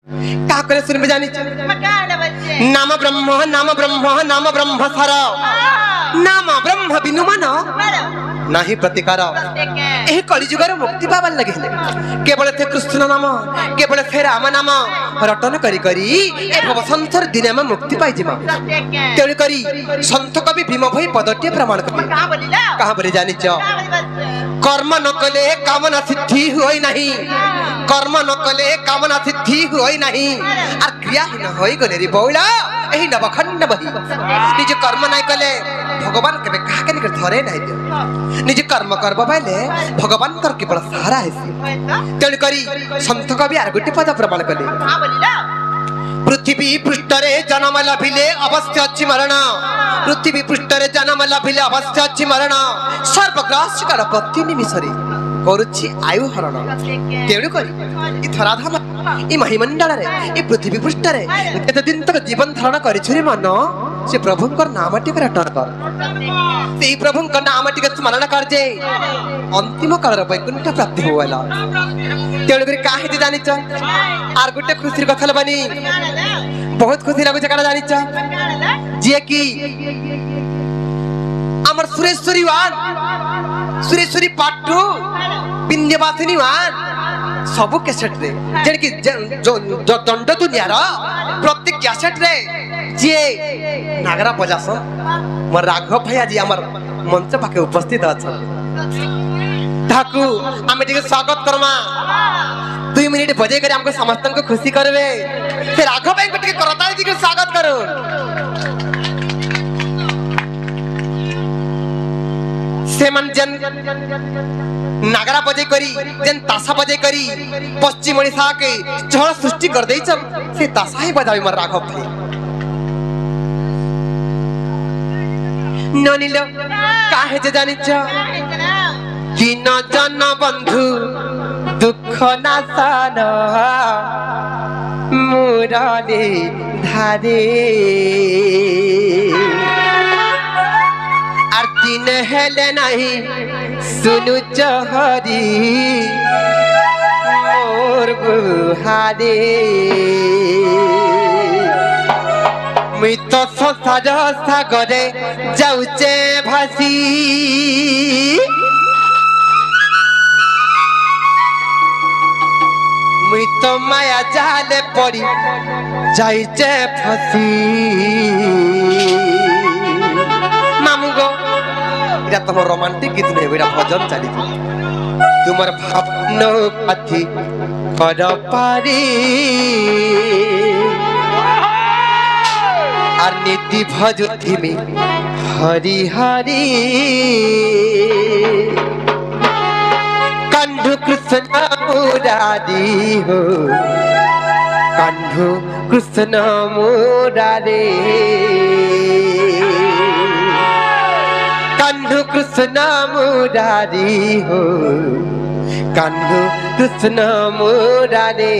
का करे सुनबे जानी नाम ब्रह्म नाम ब्रह्म नाम ब्रह्म सर नाम ब्रह्म बिनु मन नाही प्रतिकार एही कली जुगर मुक्ति पाबार लगे केवल थे कृष्ण नाम केवल थे राम नाम रटन करी करी ए भव संसार दिने में मुक्ति पाई जिमा तेणु करी संत कवि भीम भई पदटे प्रमाण करी कहां बोले जानि छ कर्म न कले कामना सिद्धि होई नहीं कर्म न कले कामना सिद्धि होई नहीं और क्रियाहीन होई गले रे बौला एही नवखंड बही निज कर्म नाही कले भगवान केबे काहा के निकर धरे नाही दियो निज कर्म करब पाइले भगवान कर केवल सहारा है तेणु करी संत कवि आर गोटे पद प्रमाण कले पृथ्वी पृष्ठरे जन्म लभिले अवश्य अछि मरण पृथ्वी पृष्ठरे जन्म लभिले अवश्य अछि मरण सर्वग्रास कर प्रति निमिषरे करुछि आयु हरण तेणु करी ई धराधाम ई महिमंडल रे ई पृथ्वी पृष्ठ रे केते दिन तक जीवन धारण करिछु रे मन से प्रभुंकर नाम टिक रटन कर सेही प्रभुंकर नाम टिक स्मरण कर जे अंतिम काल रे वैकुंठ प्राप्ति होवला तेणु करी काहे जे जानि छ आर गुटे खुशी कथा लबानी बहुत खुशी लागु छ काना जानि छ जे कि अमर सुरेश्वरी वान सुरेश्वरी पाटू विंध्यवासिनी वान सबु कैसेट रे जेन कि जो दंड दुनिया रा प्रत्येक कैसेट रे जे नागरा बजास मोर राघव भैया जी हमर मंच पाके उपस्थित अछ ताकू आमे जे स्वागत करमा 2 मिनिट बजे करे हमको समस्त को खुशी करबे से राघव भाई को टिके करताली जी के स्वागत करो से मन जन नागरा बजे करी जन तासा बजे करी पश्चिम ओडिशा के चहल सृष्टि कर देई छम से तासा ही बजावी मर राघव भाई ननिलो काहे जे जानि छ कि न जन बंधु दुख नासन मुराले धारे आरती न हेले नहीं सुनु चहरी मोर गुहारे मुई तो संसार सागरे जाउचे भासी मुई तो माया जाले पड़ी जाइचे फसी मामू गो इरा तुम रोमांटिक गीत नहीं बेटा भजन चली तुमर भावनो पाथी कर पारी और नीति भजुति में हरि हरि कंधु कृष्ण मुरारी हो कंधु कृष्ण मुरारी कंधु कृष्ण मुरारी हो कंधु कृष्ण मुरारी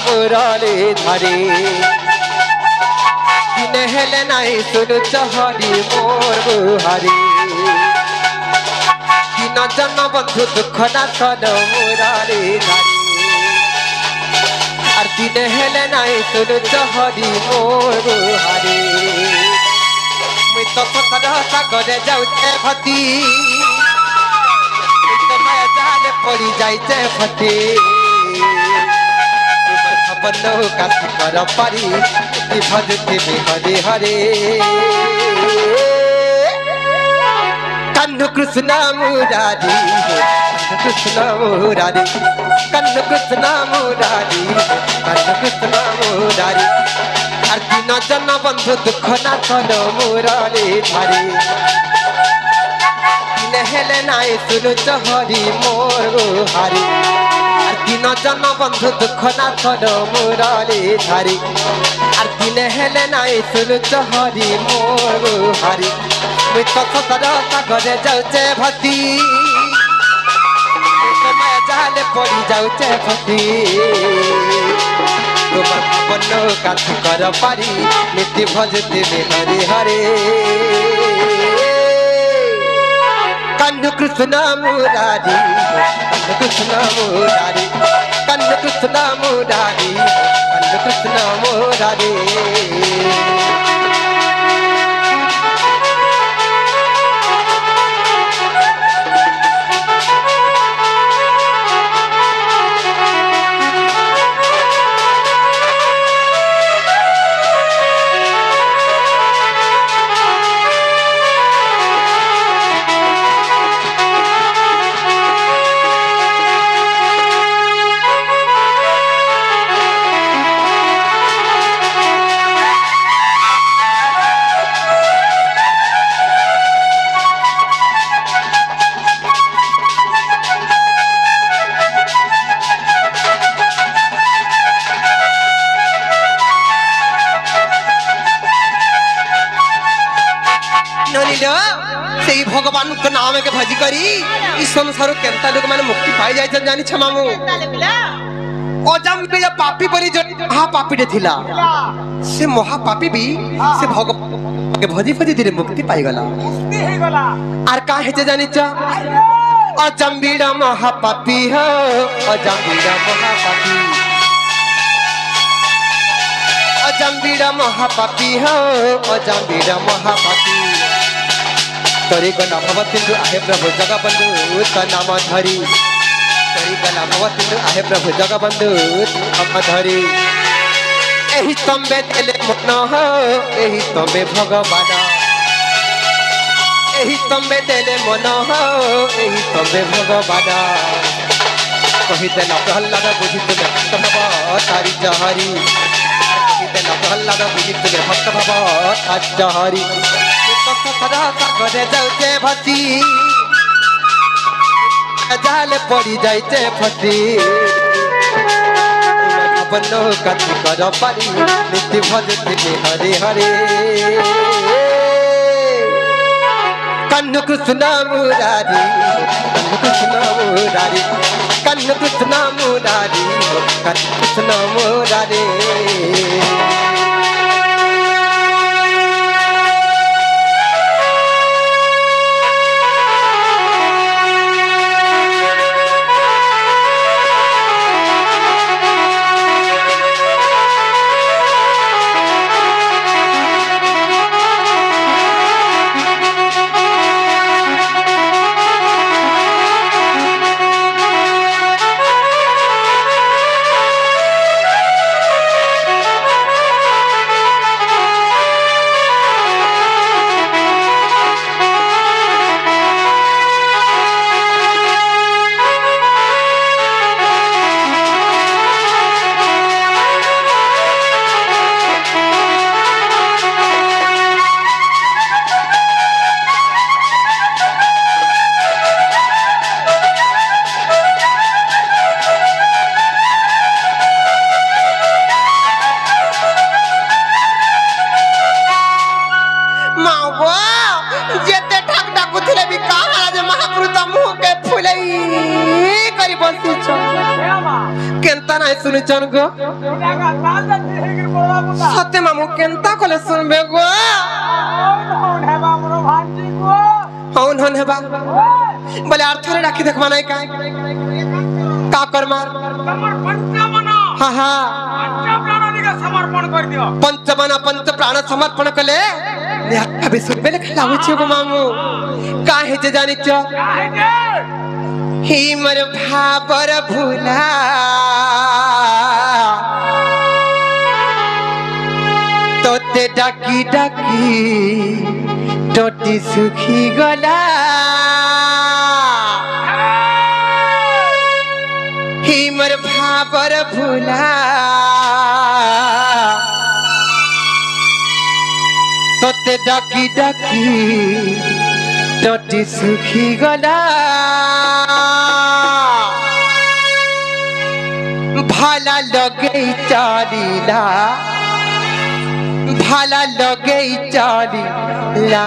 मुरारी धारी दिन हेले नहीं सुनु चहरी मोर गुहारी दिन जन बंधु दुख नाशन मुरारी धारी और दिन हेले नहीं सुनु चहरी मोर गुहारी मुई तो सतरा सागरे जाउचे फती तो माया जाले पड़ी जाइचे फती बनो काशी कर पारी भजते हरे हरे कन्नु कृष्ण मुरारी कृष्ण मुरारी कन्नु कृष्ण मुरारी कन्नु कृष्ण मुरारी आरती न जन बंधु दुख नाशन मुरारी धारी दिन हेले नाई सुनु चहरी मोर गुहारी दिन जन बंधु दुख ना थर मुरारी धारी आर दिने हेले नाई सुरुच हरी मोर हरी मुई तो सतर सागरे जाऊचे भती जाले पड़ी जाऊचे भती तुम बनो काथी कर पारी नीति भजते हरे हरे कन्न कृष्ण मुरारी कन्न कृष्ण मुरारी कन्न कृष्ण मुरारी कन्न कृष्ण मुरारी भगवान के नाम के भजी करी इस संसार केनता लोग माने मुक्ति पाई जाय छन जानि छ मामू अजम के पापी बरी जो महा पापी दे थिला से महा पापी भी से भगवान के भजी भजी धीरे मुक्ति पाई गला मुक्ति हे गला आर का हे जे जानि छ अजम बीड़ा महा पापी हो अजम बीड़ा महा पापी अजम बीड़ा महा पापी हो अजम बीड़ा महा पापी तरी गला भवतिंदु आहे प्रभु जगबंधु नाम धरी तरी गला भवतिंदु आहे प्रभु जगबंधु नाम धरी एही तंबे देले मन हो एही तंबे भगवान एही तंबे देले मन हो एही तंबे भगवान कहि देला प्रहलाद बुझि तुले भक्त भव तारी जहरी कहि देला प्रहलाद बुझि तुले भक्त भव तारी जहरी सदा सागरे जाऊचे भती जाले पड़ी जाइचे फती बनो कथी कर पारी नीति भजते हरे हरे कन्न कृष्ण मुरारी कन्न कृष्ण मुरारी कन्न कृष्ण मुरारी कन्न कृष्ण मुरारी सुनिचन गो सत्य मामू केनता कोले सुनबे गो हौन हन हेबा बोले अर्थ रे राखी देखबा नै का करमा हां हां समर्पण कर दियो पंचमना पंच प्राण समर्पण कले अबे सुनबे ले खलाउ छी गो मामू काहे जे जानि छ काहे जे ही मर भाबर भूला तोते डाकी डाकी टोटी सुखी गला ही मर भाबर भूला तोते डाकी डाकी टोटी सुखी गला ভালা লগেই চালিলা ভালা লগেই চালিলা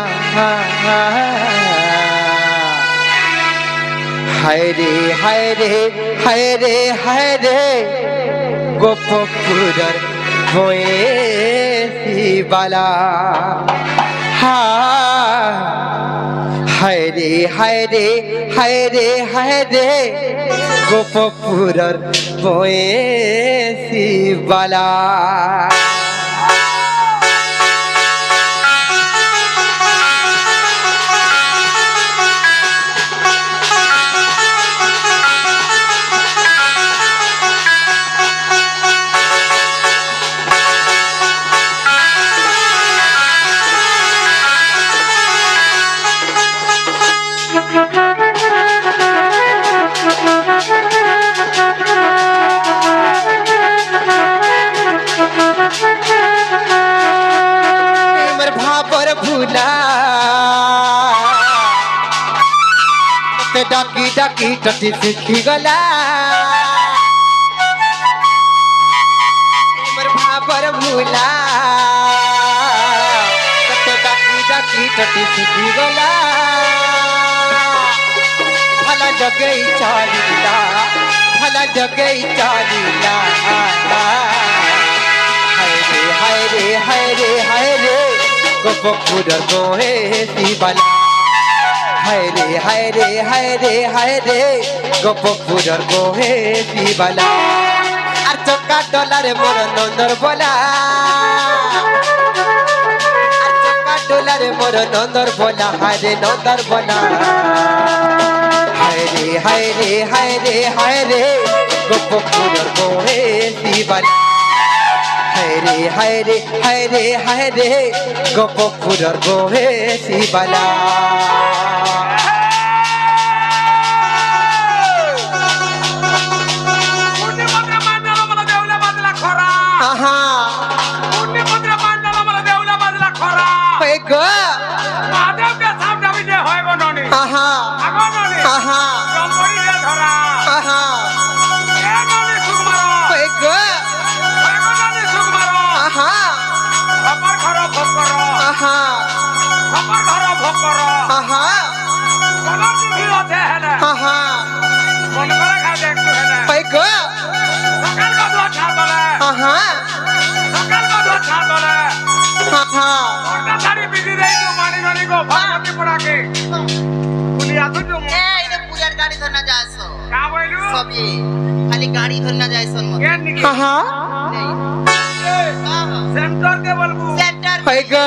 হায় রে হায় রে হায় রে হায় রে গোপপুরের বয়েসিবালা হায় রে হায় রে হায় রে হায় রে গোপপুরের বয়েসিবালা ডাকি ডাকি টটি শিখি গলা মোর ভাবর ভুলা ডাকি ডাকি টটি শিখি গলা ভালা জগেই চালিলা ভালা জগেই চালিলা হায় রে হায় রে হায় রে হায় রে গোপপুরের বয়েসিবালা হায় রে হায় রে হায় রে হায় রে গোপপুরের বয়েসিবালা আর চকা ডলারে মোর নন্দর বলা আর চকা ডলারে মোর নন্দর বলা হায় রে নন্দর বলা হায় রে হায় রে হায় রে হায় রে গোপপুরের বয়েসিবালা হায় রে হায় রে হায় রে হায় রে গোপপুরের বয়েসিবালা खाली गाड़ी धरना जाए सन सेंटर के बोलबू सेंटर होएगा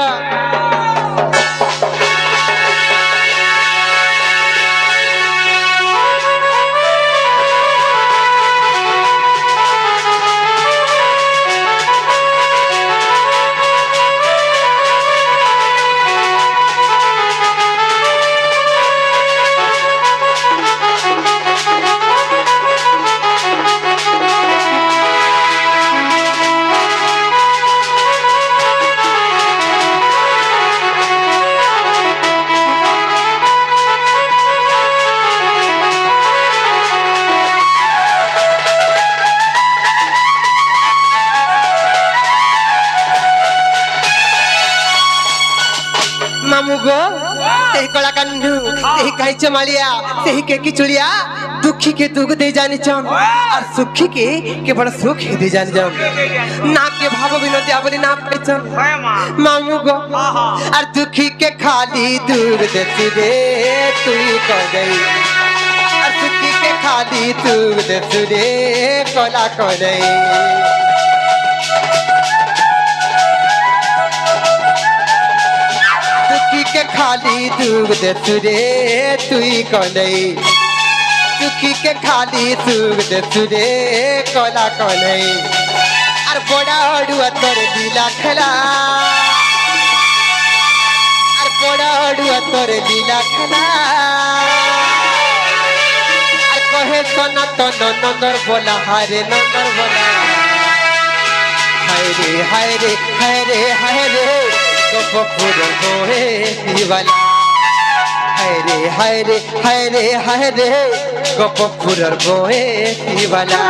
कलाकंडू तेही काईच मालिया तेही के किचुलिया दुखी के दुख दे जानी चम और सुखी के बड़ा सुख दे जानी जम ना के भाव विनोदी आवली ना पैचम मामू गो और दुखी के खाली दूर दे दे तू को गई और सुखी के खाली दूर दे दे कोला को गई के खाली दूर दे तुरे तुई कोलई दुखी के खाली दूर दे तुरे कोला कोलई और बड़ा अड़ुआ तोर दिला खेला और बड़ा अड़ुआ तोर दिला खेला और कहे सोना तो नंदर बोला हारे नंदर बोला हाय रे हाय रे हाय रे हाय रे गोपपुरेर बয়েসিবালা हाय रे हाय रे हाय रे हाय रे गोपपुरेर बয়েসিবালা